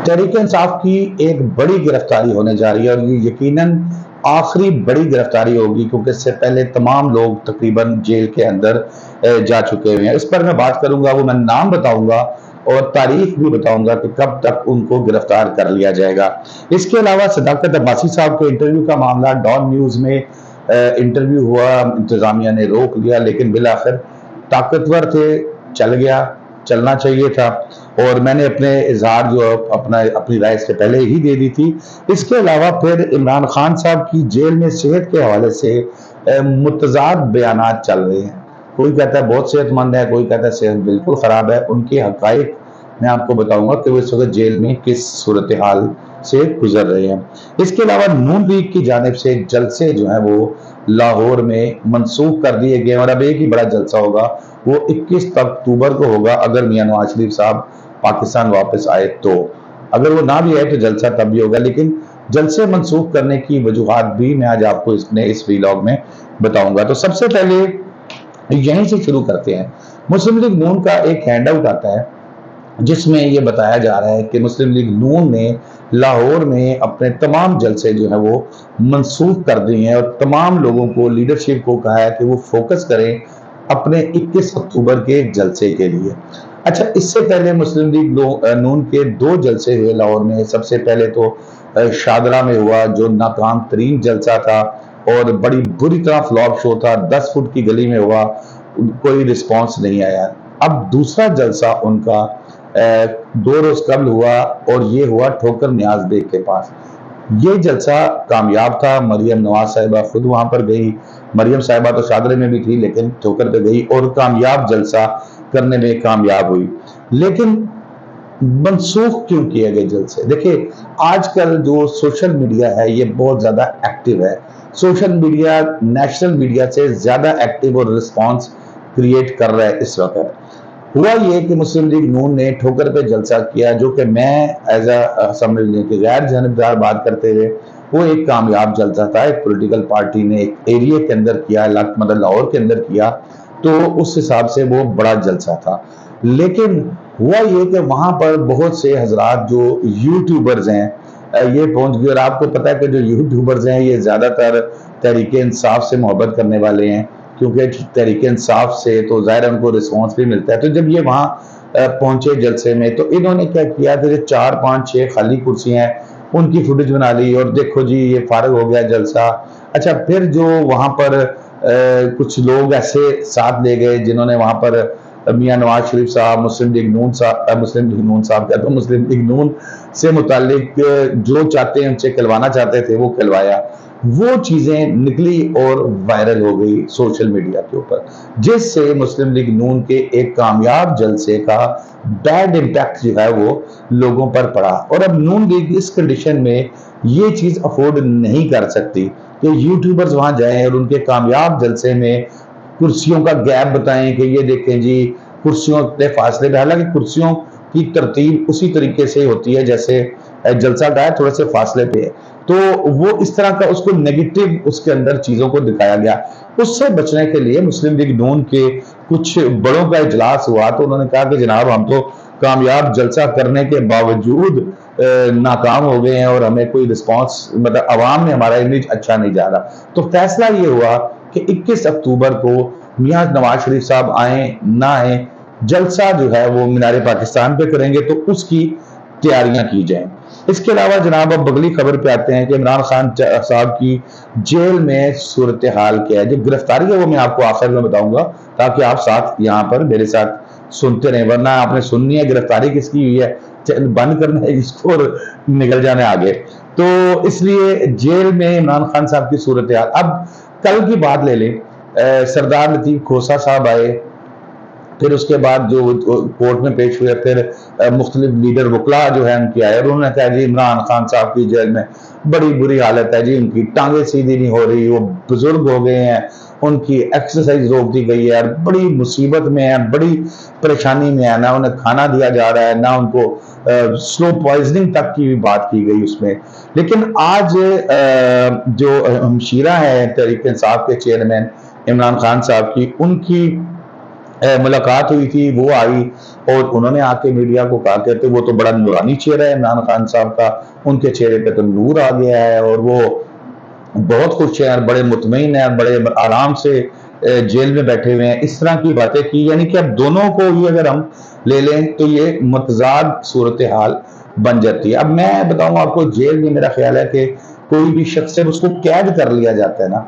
तहरीक इंसाफ की एक बड़ी गिरफ्तारी होने जा रही है और ये यकीनन आखिरी बड़ी गिरफ्तारी होगी, क्योंकि इससे पहले तमाम लोग तकरीबन जेल के अंदर जा चुके हुए हैं। इस पर मैं बात करूंगा, वो मैं नाम बताऊंगा और तारीख भी बताऊंगा कि कब तक उनको गिरफ्तार कर लिया जाएगा। इसके अलावा सदाकत अब्बासी साहब के इंटरव्यू का मामला डॉन न्यूज में इंटरव्यू हुआ, इंतजामिया ने रोक लिया, लेकिन बिलाखिर ताकतवर थे, चल गया, चलना चाहिए था। और मैंने अपने इजहार जो अपनी राय से पहले ही दे दी थी। इसके अलावा फिर इमरान खान साहब की जेल में सेहत के हवाले से मुतजाद बयानात चल रहे हैं। कोई कहता है बहुत सेहतमंद है, कोई कहता है सेहत बिल्कुल खराब है। उनके हकायक मैं आपको बताऊंगा कि वो इस वक्त जेल में किस सूरत हाल से गुजर रहे हैं। इसके अलावा नून लीग की जानिब से जलसे जो है वो लाहौर में मनसूख कर दिए गए और अब एक ही बड़ा जलसा होगा, वो 21 अक्टूबर को होगा। अगर मियां नवाज शरीफ साहब पाकिस्तान वापस आए तो, अगर वो ना भी आए तो जलसा तब भी होगा। लेकिन जलसे मनसूख करने की वजूहात भी मैं आज आपको इस व्लॉग में बताऊंगा। तो सबसे पहले यहीं से शुरू करते हैं। मुस्लिम लीग नून का एक हैंड आउट आता है जिसमें ये बताया जा रहा है कि मुस्लिम लीग नून ने लाहौर में अपने तमाम जलसे जो है वो मनसूख कर दिए हैं और तमाम लोगों को, लीडरशिप को कहा है कि वो फोकस करें अपने 21 अक्टूबर के जलसे के लिए। अच्छा, इससे पहले मुस्लिम लीग नून के 2 जलसे हुए लाहौर में। सबसे पहले तो शादरा में हुआ, जो नाकाम तरीन जलसा था और बड़ी बुरी तरह फ्लॉप शो था। 10 फुट की गली में हुआ, कोई रिस्पॉन्स नहीं आया। अब दूसरा जलसा उनका 2 रोज कबल हुआ और ये हुआ ठोकर नियाज बेग के पास। ये जलसा कामयाब था। मरियम नवाज साहिबा खुद वहां पर गई। मरियम साहिबा तो शादरे में भी थी लेकिन ठोकर पे गई और कामयाब जलसा करने में कामयाब हुई। लेकिन मनसूख क्यों किए गए जलसे? देखिए, आजकल जो सोशल मीडिया है ये बहुत ज्यादा एक्टिव है। सोशल मीडिया नेशनल मीडिया से ज्यादा एक्टिव और रिस्पॉन्स क्रिएट कर रहा है इस वक्त। हुआ ये कि मुस्लिम लीग नून ने ठोकर पे जलसा किया, जो कि मैं एज समझ लें कि गैर जानबदार बात करते हुए वो एक कामयाब जलसा था। एक पॉलिटिकल पार्टी ने एक एरिया के अंदर किया, मतलब लाहौर के अंदर किया, तो उस हिसाब से वो बड़ा जलसा था। लेकिन हुआ ये कि वहां पर बहुत से हजरात जो यूट्यूबर्स हैं ये पहुंच गए। और आपको पता है कि जो यूट्यूबर्स हैं ये ज्यादातर तहरीक इंसाफ से मोहब्बत करने वाले हैं, क्योंकि तहरीक इंसाफ से तो ज़ाहिर उनको रिस्पॉन्स भी मिलता है। तो जब ये वहाँ पहुंचे जलसे में, तो इन्होंने क्या किया कि 4, 5, 6 खाली कुर्सियां हैं उनकी फुटेज बना ली और देखो जी ये फारग हो गया जलसा। अच्छा, फिर जो वहां पर कुछ लोग ऐसे साथ ले गए जिन्होंने वहां पर मियां नवाज शरीफ साहब, मुस्लिम लीग नून साहब कहते हैं, मुस्लिम लीग नून से मुतालिक जो चाहते हैं उनसे खिलवाना चाहते थे वो खिलवाया। वो चीजें निकली और वायरल हो गई सोशल मीडिया के ऊपर, जिससे मुस्लिम लीग नून के एक कामयाब जलसे का बैड इम्पैक्ट जो है वो लोगों पर पड़ा। और अब नून लीग इस कंडीशन में ये चीज अफोर्ड नहीं कर सकती कि यूट्यूबर्स वहां जाएं और उनके कामयाब जलसे में कुर्सियों का गैप बताएं कि ये देखें जी कुर्सियों के फासले में। हालांकि कुर्सियों की तरतीब उसी तरीके से होती है जैसे जलसा का है, थोड़े से फासले पे है। तो वो इस तरह का उसको नेगेटिव उसके अंदर चीजों को दिखाया गया। उससे बचने के लिए मुस्लिम लीग नून के कुछ बड़ों का इजलास हुआ, तो उन्होंने कहा कि जनाब हम तो कामयाब जलसा करने के बावजूद नाकाम हो गए हैं और हमें कोई रिस्पॉन्स, मतलब अवाम में हमारा इमेज अच्छा नहीं जा रहा। तो फैसला ये हुआ कि 21 अक्टूबर को मियां नवाज शरीफ साहब आए ना आए, जलसा जो है वो मीनार पाकिस्तान पे करेंगे, तो उसकी तैयारियां की जाएं। इसके अलावा जनाब अब अगली खबर पे आते हैं कि इमरान खान साहब की जेल में सूरत हाल क्या है। जो गिरफ्तारी है वो मैं आपको आखिर में बताऊंगा, ताकि आप साथ यहाँ पर मेरे साथ सुनते रहें, वरना आपने सुननी है गिरफ्तारी किसकी हुई है, बंद करना है इसको और निकल जाने आगे। तो इसलिए जेल में इमरान खान साहब की सूरत हाल। अब कल की बात ले लें, सरदार लतीफ खोसा साहब आए, फिर उसके बाद जो कोर्ट में पेश हुए, फिर मुख्तलिफ लीडर वकला जो है उनकी आए और उन्होंने कहा जी इमरान खान साहब की जेल में बड़ी बुरी हालत है जी, उनकी टांगे सीधी नहीं हो रही, वो बुजुर्ग हो गए हैं, उनकी एक्सरसाइज रोक दी गई है, बड़ी मुसीबत में है, बड़ी परेशानी में है, ना उन्हें खाना दिया जा रहा है, ना उनको स्लो पॉइजनिंग तक की भी बात की गई उसमें। लेकिन आज जो हमशीरा है तहरीक इंसाफ के चेयरमैन इमरान खान साहब की, उनकी मुलाकात हुई थी, वो आई और उन्होंने आके मीडिया को कहा, कहते वो तो बड़ा नूरानी चेहरा है इमरान खान साहब का, उनके चेहरे पे तो नूर आ गया है और वो बहुत खुश हैं और बड़े मुतमईन हैं और बड़े आराम से जेल में बैठे हुए हैं। इस तरह की बातें की, यानी कि अब दोनों को ही अगर हम ले लें तो ये मतजाद सूरत हाल बन जाती है। अब मैं बताऊं आपको, जेल में मेरा ख्याल है कि कोई भी शख्स जब उसको कैद कर लिया जाता है ना,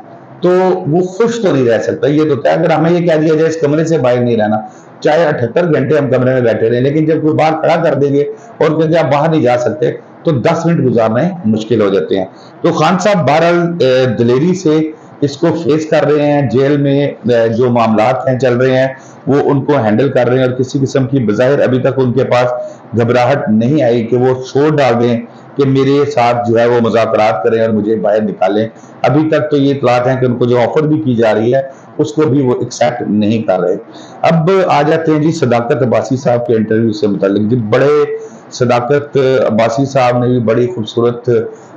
तो वो खुश तो नहीं रह सकता। ये तो है, अगर हमें ये कह दिया जाए इस कमरे से बाहर नहीं रहना, चाहे 78 घंटे हम कमरे में बैठे रहे, लेकिन जब कोई बाहर खड़ा कर देंगे और कहेंगे आप बाहर नहीं जा सकते, तो 10 मिनट गुजारने मुश्किल हो जाते हैं। तो खान साहब बहरहाल दिलेरी से इसको फेस कर रहे हैं। जेल में जो मामलात हैं चल रहे हैं वो उनको हैंडल कर रहे हैं, और किसी किस्म की बज़ाहिर अभी तक उनके पास घबराहट नहीं आई कि वो शोर डाल दें कि मेरे साथ जो है वो मुज़ाकरात करें और मुझे बाहर निकालें। अभी तक तो ये इत्तलात हैं कि उनको जो ऑफर भी की जा रही है उसको भी वो एक्सेप्ट नहीं कर रहे। अब आ जाते हैं जी सदाकत अब्बासी साहब के इंटरव्यू से मुतालिक। जी बड़े सदाकत अब्बासी साहब ने भी बड़ी खूबसूरत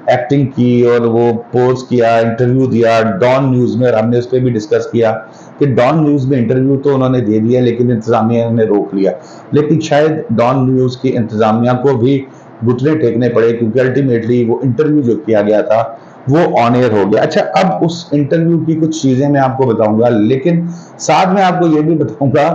एक्टिंग की और वो पोज किया, इंटरव्यू दिया डॉन न्यूज में, और हमने उस पर भी डिस्कस किया कि डॉन न्यूज में इंटरव्यू तो उन्होंने दे दिया लेकिन इंतजामिया ने रोक लिया। लेकिन शायद डॉन न्यूज की इंतजामिया को भी घुटने टेकने पड़े, क्योंकि अल्टीमेटली वो इंटरव्यू जो किया गया था वो ऑन एयर हो गया। अच्छा, अब उस इंटरव्यू की कुछ चीजें मैं आपको बताऊंगा, लेकिन साथ में आपको ये भी बताऊंगा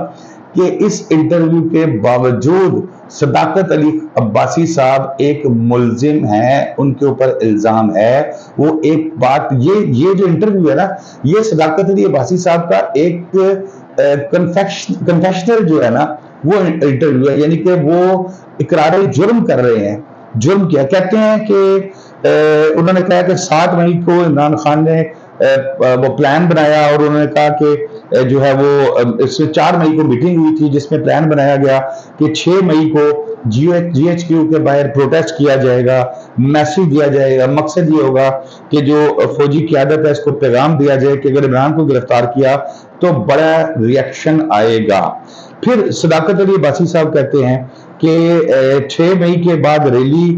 कि इस इंटरव्यू के बावजूद सदाकत अली अब्बासी साहब एक मुलजिम हैं, उनके ऊपर इल्जाम है। वो एक बात, ये जो इंटरव्यू है ना, ये सदाकत अली अब्बासी साहब का एक कन्फेशनल जो है ना वो इंटरव्यू है, यानी कि वो इकरार जुर्म कर रहे हैं। जुर्म क्या कहते हैं कि उन्होंने कहा कि 7 मई को इमरान खान ने वो प्लान बनाया, और उन्होंने कहा कि जो है वो इससे 4 मई को मीटिंग हुई थी जिसमें प्लान बनाया गया कि 6 मई को GHQ के बाहर प्रोटेस्ट किया जाएगा, मैसेज दिया जाएगा। मकसद ये होगा कि जो फौजी क़यादत है इसको पैगाम दिया जाए कि अगर इमरान को गिरफ्तार किया तो बड़ा रिएक्शन आएगा। फिर सदाकत अली अब्बासी साहब कहते हैं कि 6 मई के बाद रैली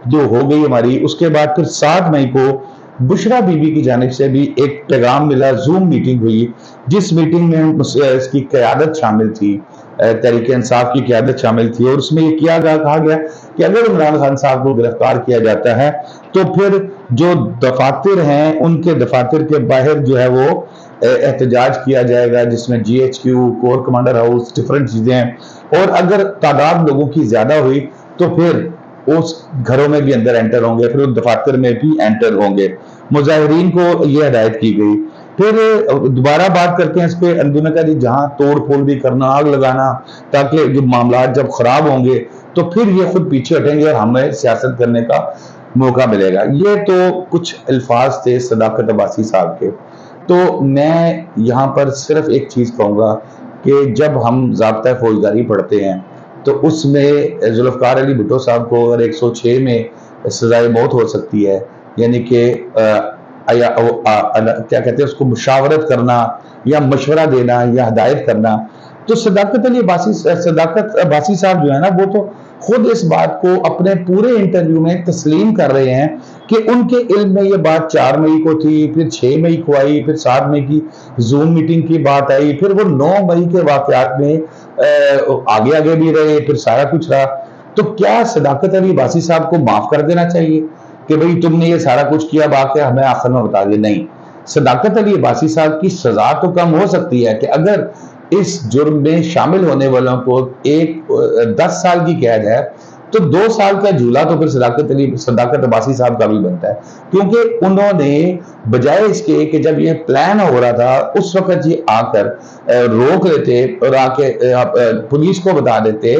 जो हो गई हमारी, उसके बाद फिर 7 मई को बुशरा बीबी की जानिब से भी एक पैगाम मिला, जूम मीटिंग हुई, जिस मीटिंग में इसकी क़यादत शामिल थी, तहरीक इंसाफ की क़यादत शामिल थी, और उसमें ये कहा गया कि अगर इमरान खान साहब को गिरफ्तार किया जाता है तो फिर जो दफातर हैं उनके दफातर के बाहर जो है वो एहतजाज किया जाएगा, जिसमें GHQ, core commander house, different चीजें हैं, और अगर तादाद लोगों की ज्यादा हुई तो फिर उस घरों में भी अंदर एंटर होंगे, फिर उस दफातर में भी एंटर होंगे। मुजाहिरीन को यह हिदायत की गई। फिर दोबारा बात करते हैं इस पे, अंजुमन का जी जहां तोड़ फोड़ भी करना, आग लगाना, ताकि जो मामला जब खराब होंगे तो फिर ये खुद पीछे हटेंगे और हमें सियासत करने का मौका मिलेगा। ये तो कुछ अल्फाज थे सदाकत अब्बासी साहब के। तो मैं यहाँ पर सिर्फ एक चीज कहूंगा कि जब हम ज़ाब्ता फौजदारी पढ़ते हैं तो उसमें जुल्फ़िकार अली भुट्टो साहब को अगर 106 में सजाए मौत हो सकती है, यानी कि क्या कहते हैं उसको, मुशावरत करना या मशवरा देना या हिदायत करना, तो सदाकत अब्बासी साहब जो है ना वो तो खुद इस बात को अपने पूरे इंटरव्यू में तस्लीम कर रहे हैं कि उनके इल्म में ये बात 4 मई को थी, फिर 6 मई को आई, फिर 7 मई की जूम मीटिंग की बात आई, फिर वो 9 मई के वाकयात में आगे आगे भी रहे, फिर सारा कुछ रहा। तो क्या सदाकत अली अब्बासी साहब को माफ कर देना चाहिए कि भाई तुमने ये सारा कुछ किया, बाकी हमें आखिर में बता दिया? नहीं, सदाकत अली अब्बासी साहब की सजा तो कम हो सकती है कि अगर इस जुर्म में शामिल होने वालों को 10 साल की कैद है तो 2 साल का झूला तो फिर सदाकत अब्बासी साहब का भी बनता है, क्योंकि उन्होंने बजाय इसके कि जब ये प्लान हो रहा था उस वक्त ये आकर रोक लेते और आके पुलिस को बता देते,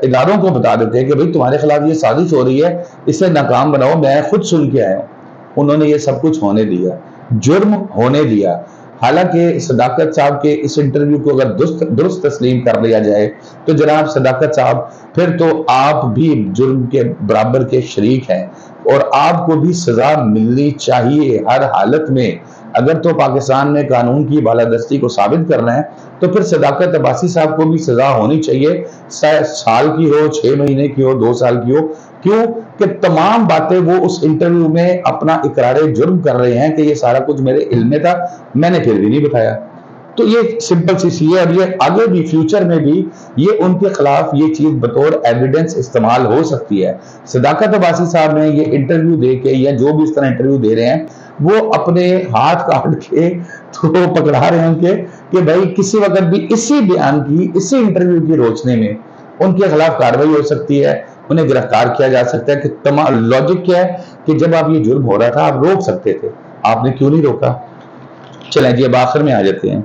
इदारों को बता देते कि भाई तुम्हारे खिलाफ ये साजिश हो रही है, इसे नाकाम बनाओ, मैं खुद सुन के आया हूं। उन्होंने ये सब कुछ होने दिया, जुर्म होने दिया। हालांकि सदाकत साहब के इस इंटरव्यू को अगर दुरुस्त तस्लीम कर लिया जाए तो जनाब सदाकत साहब फिर तो आप भी जुर्म के बराबर के शरीक हैं और आपको भी सजा मिलनी चाहिए हर हालत में। अगर तो पाकिस्तान में कानून की बालादस्ती को साबित करना है तो फिर सदाकत अब्बासी साहब को भी सजा होनी चाहिए, साल की हो, 6 महीने की हो, 2 साल की हो। क्यों कि तमाम बातें वो उस इंटरव्यू में अपना इकरार जुर्म कर रहे हैं कि ये सारा कुछ मेरे इल्म में था, मैंने फिर भी नहीं बताया। تو یہ سمپل سی ہے، اور یہ آگے بھی فیوچر میں بھی یہ ان کے خلاف یہ چیز بطور ایویڈنس استعمال ہو سکتی ہے۔ صداقت عباسی صاحب نے یہ انٹرویو دے کے یا جو بھی اس طرح انٹرویو دے رہے ہیں وہ اپنے ہاتھ کاٹ کے تو پکڑا رہے ہیں کہ بھائی کسی وقت بھی اسی بیان کی، اسی انٹرویو کی روشنی میں ان کے خلاف کارروائی ہو سکتی ہے، انہیں گرفتار کیا جا سکتا ہے۔ کہ تمام لاجک کیا ہے کہ جب آپ یہ جرم ہو رہا تھا آپ روک سکتے تھے، آپ نے کیوں نہیں روکا؟ چلیں جی اب آخر میں آ جاتے ہیں،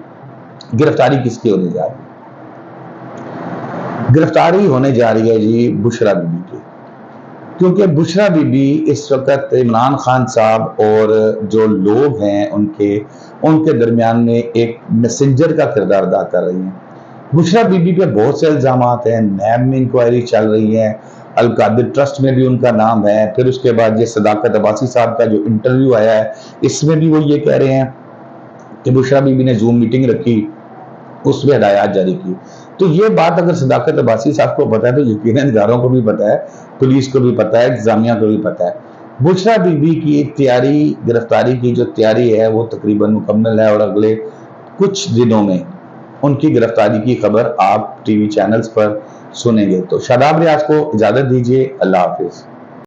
گرفتاری کس کی ہونے جا رہی ہے؟ گرفتاری ہونے جا رہی ہے جی بشرا بی بی کی، کیونکہ بشرا بی بی اس وقت عمران خان صاحب اور جو لوگ ہیں ان کے درمیان میں ایک میسنجر کا کردار ادا کر رہی ہیں۔ بشرا بی بی پہ بہت سے الزامات ہیں، نیب میں انکوائری چل رہی ہے، القادر ٹرسٹ میں بھی ان کا نام ہے، پھر اس کے بعد یہ صداقت عباسی صاحب کا جو انٹرویو آیا ہے اس میں بھی وہ یہ کہہ رہے ہیں کہ بشرا بی بی نے زوم میٹنگ رکھی، اس میں ہدایات جاری کی۔ تو یہ بات اگر صداقت عباسی صاحب کو پتا ہے تو یقیناً اداروں کو بھی پتا ہے، پولیس کو بھی پتا ہے، انتظامیہ کو بھی پتا ہے۔ بشرا بی بی کی تیاری، گرفتاری کی جو تیاری ہے وہ تقریباً مکمل ہے، اور اگلے کچھ دنوں میں ان کی گرفتاری کی خبر آپ ٹی وی چینلز پر سنیں گے۔ تو شاداب ریاض کو اجازت دیجیے، اللہ حافظ۔